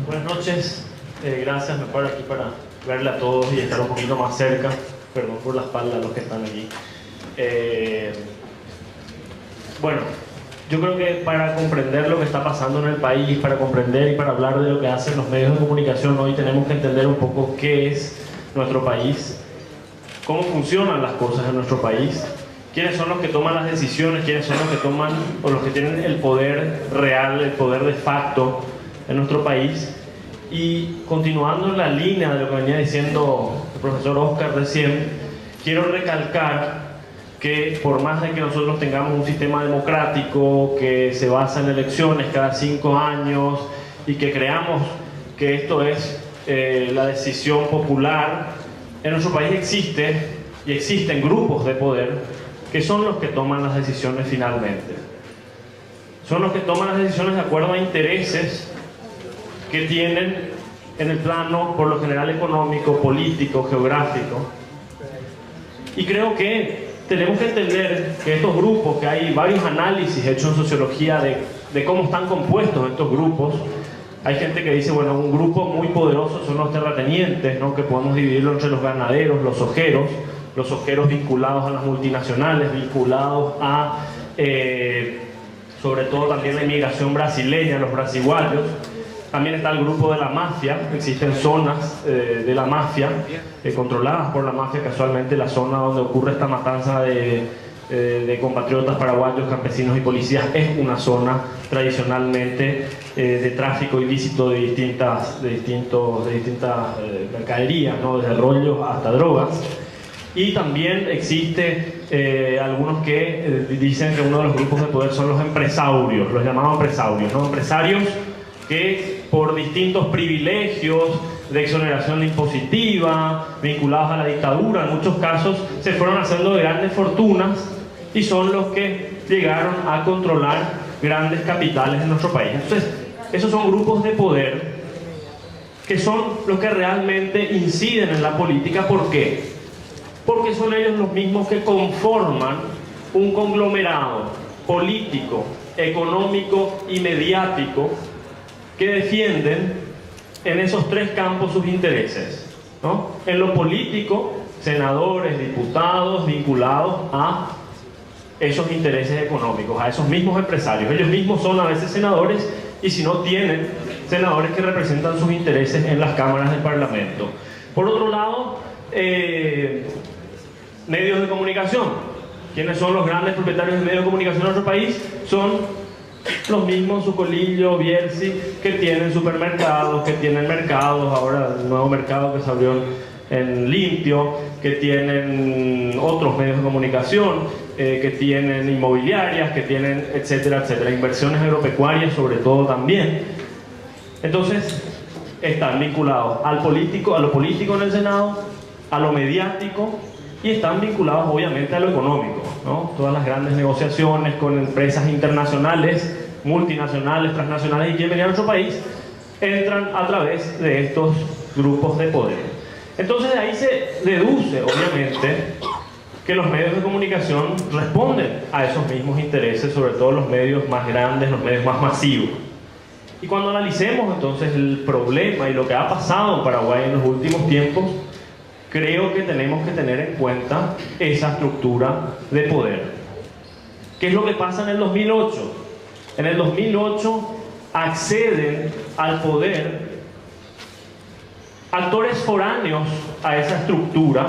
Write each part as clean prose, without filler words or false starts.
Buenas noches, gracias, me paro aquí para verle a todos y estar un poquito más cerca. Perdón por la espalda a los que están aquí. Bueno, yo creo que para comprender lo que está pasando en el país, para comprender y para hablar de lo que hacen los medios de comunicación, hoy tenemos que entender un poco qué es nuestro país, cómo funcionan las cosas en nuestro país, quiénes son los que toman las decisiones, quiénes son los que toman o los que tienen el poder real, el poder de facto en nuestro país. Y continuando en la línea de lo que venía diciendo el profesor Oscar recién, quiero recalcar que por más de que nosotros tengamos un sistema democrático que se basa en elecciones cada 5 años y que creamos que esto es la decisión popular, en nuestro país existen grupos de poder que son los que toman las decisiones finalmente. Son los que toman las decisiones de acuerdo a intereses que tienen en el plano, por lo general, económico, político, geográfico. Y creo que tenemos que entender que estos grupos, que hay varios análisis hechos en sociología de cómo están compuestos estos grupos. Hay gente que dice, bueno, un grupo muy poderoso son los terratenientes, ¿no? Que podemos dividirlo entre los ganaderos, los ojeros vinculados a las multinacionales, vinculados a, sobre todo también la inmigración brasileña, los brasiguayos. También está el grupo de la mafia, existen zonas de la mafia, controladas por la mafia. Casualmente la zona donde ocurre esta matanza de compatriotas paraguayos, campesinos y policías es una zona tradicionalmente de tráfico ilícito de distintas mercaderías, ¿no? Desde rollos hasta drogas. Y también existe algunos que dicen que uno de los grupos de poder son los empresarios, los llamados empresarios, ¿no? Empresarios que por distintos privilegios de exoneración impositiva, vinculados a la dictadura, en muchos casos se fueron haciendo de grandes fortunas y son los que llegaron a controlar grandes capitales en nuestro país. Entonces, esos son grupos de poder que son los que realmente inciden en la política. ¿Por qué? Porque son ellos los mismos que conforman un conglomerado político, económico y mediático que defienden en esos 3 campos sus intereses, ¿no? En lo político, senadores, diputados vinculados a esos intereses económicos, a esos mismos empresarios. Ellos mismos son a veces senadores, y si no, tienen senadores que representan sus intereses en las cámaras del Parlamento. Por otro lado, medios de comunicación. ¿Quiénes son los grandes propietarios de medios de comunicación en nuestro país? Son los mismos Sucolillo, Bierzi, que tienen supermercados, que tienen mercados, ahora el nuevo mercado que se abrió en Limpio, que tienen otros medios de comunicación, que tienen inmobiliarias, que tienen etcétera, etcétera, inversiones agropecuarias sobre todo también. Entonces, están vinculados a lo político en el Senado, a lo mediático, y están vinculados obviamente a lo económico, ¿no? Todas las grandes negociaciones con empresas internacionales, multinacionales, transnacionales y que vienen a nuestro país entran a través de estos grupos de poder. Entonces de ahí se deduce obviamente que los medios de comunicación responden a esos mismos intereses, sobre todo los medios más grandes, los medios más masivos. Y cuando analicemos entonces el problema y lo que ha pasado en Paraguay en los últimos tiempos, creo que tenemos que tener en cuenta esa estructura de poder. ¿Qué es lo que pasa en el 2008? En el 2008 acceden al poder actores foráneos a esa estructura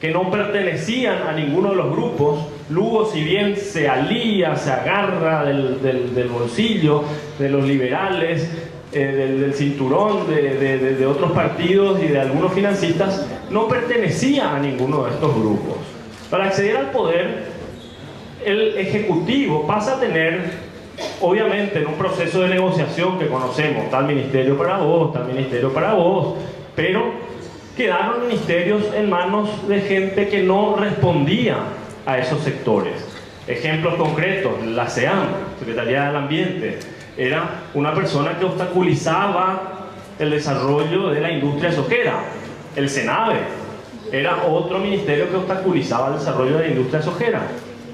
que no pertenecían a ninguno de los grupos. Lugo, si bien se alía, se agarra del bolsillo de los liberales, del cinturón de otros partidos y de algunos financistas, no pertenecía a ninguno de estos grupos. Para acceder al poder, el Ejecutivo pasa a tener, obviamente en un proceso de negociación que conocemos, tal ministerio para vos, tal ministerio para vos, pero quedaron ministerios en manos de gente que no respondía a esos sectores. Ejemplos concretos: la SEAM, Secretaría del Ambiente, era una persona que obstaculizaba el desarrollo de la industria sojera. El SENAVE era otro ministerio que obstaculizaba el desarrollo de la industria sojera,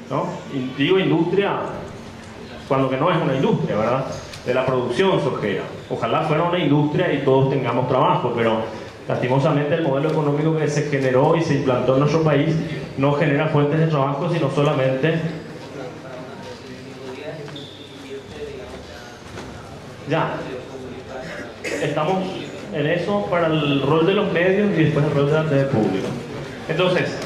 ¿no? Y digo industria cuando que no es una industria, ¿verdad? de la producción sojera. Ojalá fuera una industria y todos tengamos trabajo, pero lastimosamente el modelo económico que se generó y se implantó en nuestro país no genera fuentes de trabajo, sino solamente... Ya, estamos en eso para el rol de los medios y después el rol del público. Entonces,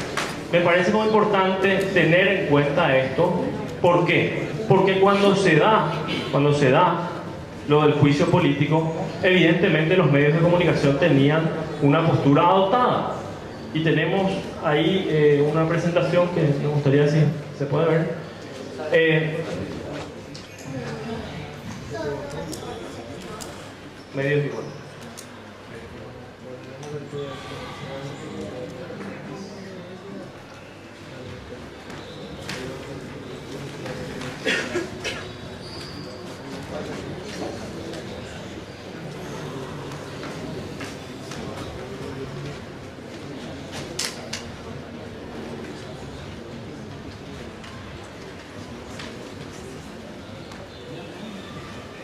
me parece muy importante tener en cuenta esto. ¿Por qué? Porque cuando se da lo del juicio político, evidentemente los medios de comunicación tenían una postura adoptada. Y tenemos ahí una presentación que me gustaría si se puede ver. Medios igual.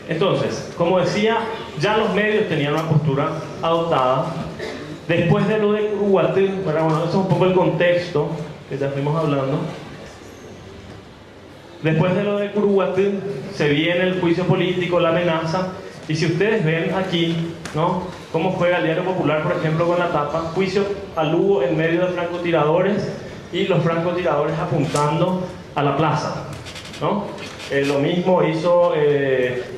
Entonces, como decía, ya los medios tenían una postura adoptada. Después de lo de Curuguatí, bueno, eso es un poco el contexto que ya fuimos hablando. Después de lo de Curuguatí, se viene el juicio político, la amenaza. Y si ustedes ven aquí, ¿no?, cómo juega el Diario Popular, por ejemplo, con la tapa, juicio a Lugo en medio de francotiradores y los francotiradores apuntando a la plaza, ¿no? Lo mismo hizo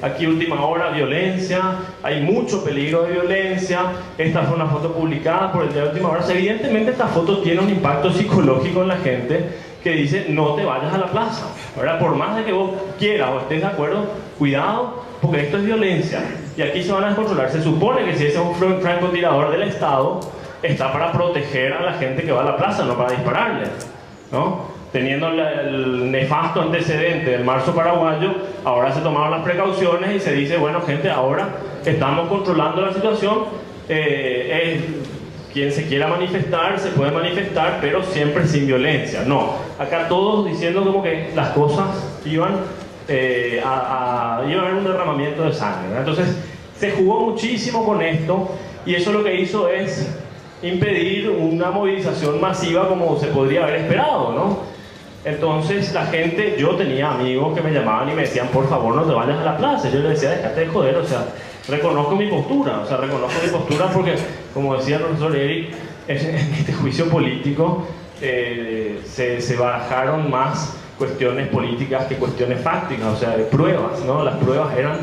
aquí Última Hora, violencia, hay mucho peligro de violencia. Esta fue una foto publicada por el diario Última Hora. Evidentemente esta foto tiene un impacto psicológico en la gente que dice no te vayas a la plaza, ¿verdad? Por más de que vos quieras o estés de acuerdo, cuidado, porque esto es violencia y aquí se van a descontrolar. Se supone que si ese es un francotirador del Estado, está para proteger a la gente que va a la plaza, no para dispararle, ¿no? Teniendo el nefasto antecedente del marzo paraguayo, ahora se tomaron las precauciones y se dice, bueno gente, ahora estamos controlando la situación, quien se quiera manifestar, se puede manifestar, pero siempre sin violencia. No, acá todos diciendo como que las cosas iban a haber un derramamiento de sangre, ¿verdad? Entonces, se jugó muchísimo con esto y eso lo que hizo es impedir una movilización masiva como se podría haber esperado, ¿no? Entonces la gente, yo tenía amigos que me llamaban y me decían, por favor no te vayas a la plaza. Yo les decía, déjate de joder, o sea, reconozco mi postura, porque, como decía el profesor Eric, en este juicio político se barajaron más cuestiones políticas que cuestiones fácticas, o sea, de pruebas, ¿no? Las pruebas eran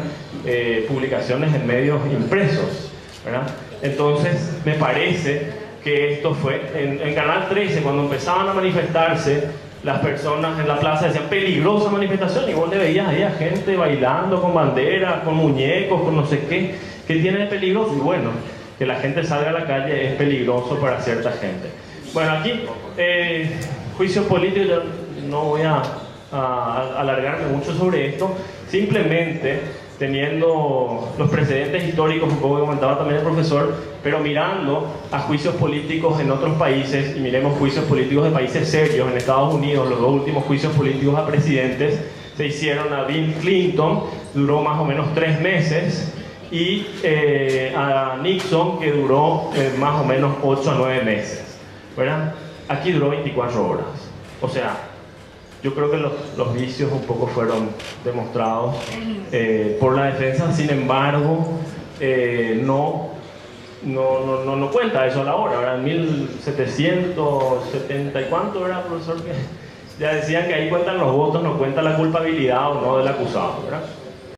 publicaciones en medios impresos, ¿verdad? Entonces me parece que esto fue, en Canal 13, cuando empezaban a manifestarse, las personas en la plaza decían peligrosa manifestación y vos le veías ahí a gente bailando con banderas, con muñecos, con no sé qué. ¿Qué tiene de peligroso? Y bueno, que la gente salga a la calle es peligroso para cierta gente. Bueno, aquí, juicio político, yo no voy a alargarme mucho sobre esto, simplemente teniendo los precedentes históricos, un poco que comentaba también el profesor, pero mirando a juicios políticos en otros países, y miremos juicios políticos de países serios. En Estados Unidos, los dos últimos juicios políticos a presidentes se hicieron a Bill Clinton, duró más o menos 3 meses, y a Nixon, que duró más o menos 8 a 9 meses, ¿verdad? Aquí duró 24 horas. O sea, yo creo que los vicios un poco fueron demostrados por la defensa. Sin embargo, no cuenta eso a la hora, ¿verdad? En 1770 y cuánto era, profesor, que ya decían que ahí cuentan los votos, no cuenta la culpabilidad o no del acusado, ¿verdad?